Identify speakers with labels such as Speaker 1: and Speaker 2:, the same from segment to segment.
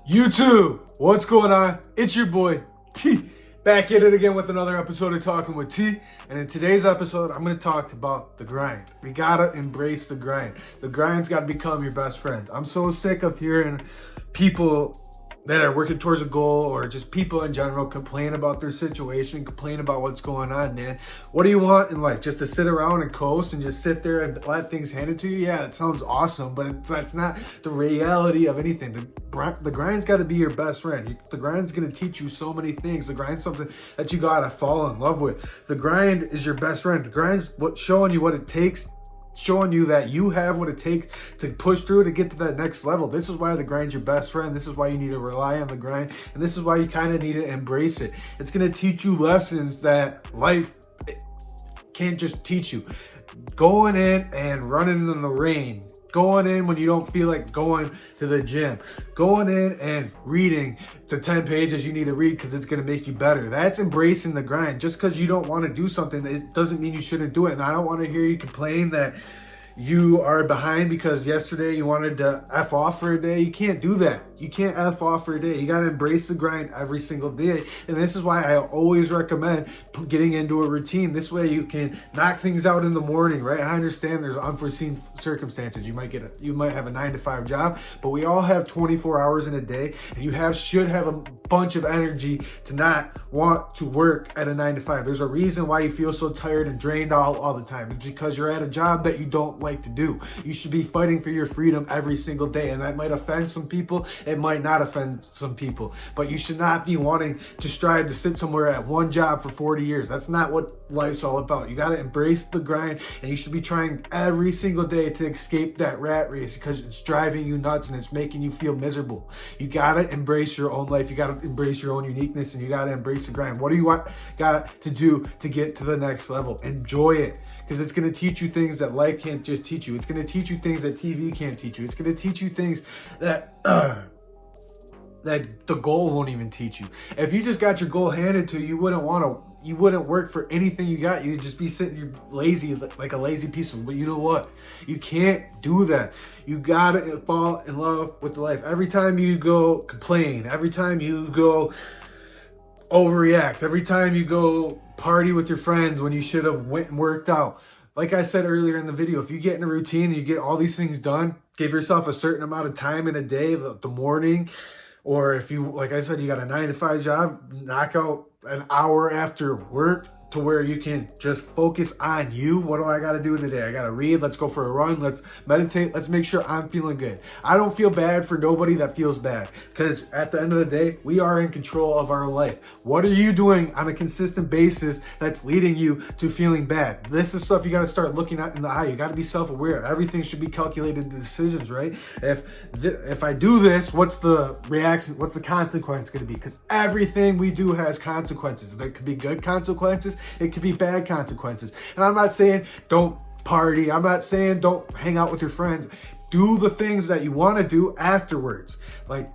Speaker 1: YouTube, what's going on? It's your boy T, back at it again with another episode of Talking with T. And in today's episode, I'm going to talk about the grind. We gotta embrace the grind. The grind's gotta become your best friend. I'm so sick of hearing people that are working towards a goal, or just people in general, complain about their situation, complain about what's going on, man. What do you want in life? Just to sit around and coast and just sit there and let things handed to you? Yeah, it sounds awesome, but that's not the reality of anything. The grind's got to be your best friend. The grind's going to teach you so many things. The grind's something that you got to fall in love with. The grind is your best friend. The grind's showing you what it takes, showing you that you have what it takes to push through to get to that next level. This is why the grind's your best friend. This is why you need to rely on the grind, and this is why you kind of need to embrace it. It's going to teach you lessons that life can't just teach you. Going in and running in the rain, going in when you don't feel like going to the gym, going in and reading the 10 pages you need to read because it's going to make you better. That's embracing the grind. Just because you don't want to do something, it doesn't mean you shouldn't do it. And I don't want to hear you complain that you are behind because yesterday you wanted to F off for a day. You can't do that. You can't F off for a day. You got to embrace the grind every single day. And this is why I always recommend getting into a routine. This way you can knock things out in the morning, right? I understand there's unforeseen circumstances. You might have a 9-to-5 job, but we all have 24 hours in a day, and you should have a bunch of energy to not want to work at a 9-to-5. There's a reason why you feel so tired and drained all the time. It's because you're at a job that you don't like to do. You should be fighting for your freedom every single day, and that might offend some people. It might not offend some people, but you should not be wanting to strive to sit somewhere at one job for 40 years. That's not what life's all about. You got to embrace the grind, and you should be trying every single day to escape that rat race because it's driving you nuts and it's making you feel miserable. You got to embrace your own life. You got to embrace your own uniqueness, and you got to embrace the grind. What do you got to do to get to the next level? Enjoy it, because it's going to teach you things that life can't just teach you. It's going to teach you things that TV can't teach you. It's going to teach you things that that the goal won't even teach you. If you just got your goal handed to you, you wouldn't work for anything you got. You'd just be sitting here lazy, like a lazy piece of, but you know what? You can't do that. You gotta fall in love with life. Every time you go complain, every time you go overreact, every time you go party with your friends when you should have went and worked out. Like I said earlier in the video, if you get in a routine and you get all these things done, give yourself a certain amount of time in a day, the morning, or if you, like I said, you got a 9-to-5 job, knock out an hour after work to where you can just focus on you. What do I got to do today? I got to read. Let's go for a run. Let's meditate. Let's make sure I'm feeling good. I don't feel bad for nobody that feels bad, because at the end of the day, we are in control of our life. What are you doing on a consistent basis that's leading you to feeling bad? This is stuff you got to start looking at in the eye. You got to be self-aware. Everything should be calculated decisions, right? If I do this, what's the reaction? What's the consequence going to be? Because everything we do has consequences. There could be good consequences. It could be bad consequences. And I'm not saying don't party. I'm not saying don't hang out with your friends. Do the things that you want to do afterwards. Like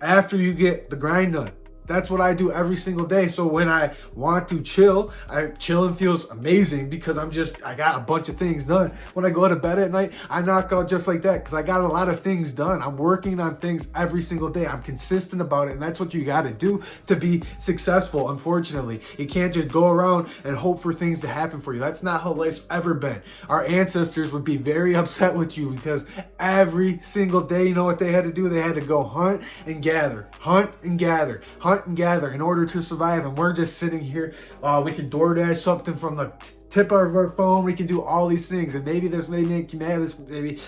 Speaker 1: after you get the grind done. That's what I do every single day. So when I want to chill, chilling feels amazing because I got a bunch of things done. When I go to bed at night, I knock out just like that because I got a lot of things done. I'm working on things every single day. I'm consistent about it, and that's what you got to do to be successful. Unfortunately, you can't just go around and hope for things to happen for you. That's not how life's ever been. Our ancestors would be very upset with you because every single day, you know what they had to do? They had to go hunt and gather, hunt and gather, hunt and gather in order to survive. And we're just sitting here. We can Doordash something from the tip of our phone. We can do all these things, and maybe this may make you mad. This maybe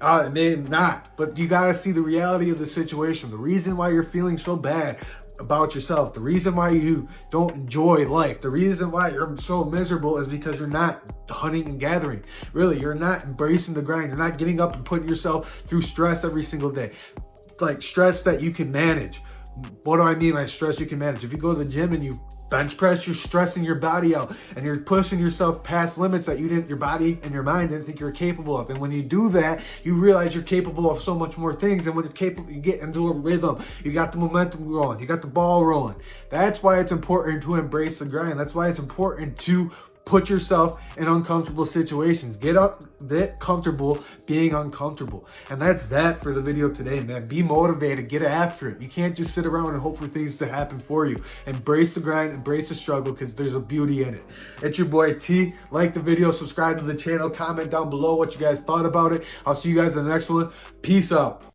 Speaker 1: it may not. But you got to see the reality of the situation. The reason why you're feeling so bad about yourself, the reason why you don't enjoy life, the reason why you're so miserable is because you're not hunting and gathering. Really, you're not embracing the grind. You're not getting up and putting yourself through stress every single day, like stress that you can manage. What do I mean by stress you can manage? If you go to the gym and you bench press, you're stressing your body out and you're pushing yourself past limits that your body and your mind didn't think you were capable of. And when you do that, you realize you're capable of so much more things. And when you're capable, you get into a rhythm. You got the momentum going. You got the ball rolling. That's why it's important to embrace the grind. That's why it's important to put yourself in uncomfortable situations. Get comfortable being uncomfortable. And that's that for the video today, man. Be motivated. Get after it. You can't just sit around and hope for things to happen for you. Embrace the grind. Embrace the struggle, because there's a beauty in it. It's your boy T. Like the video. Subscribe to the channel. Comment down below what you guys thought about it. I'll see you guys in the next one. Peace out.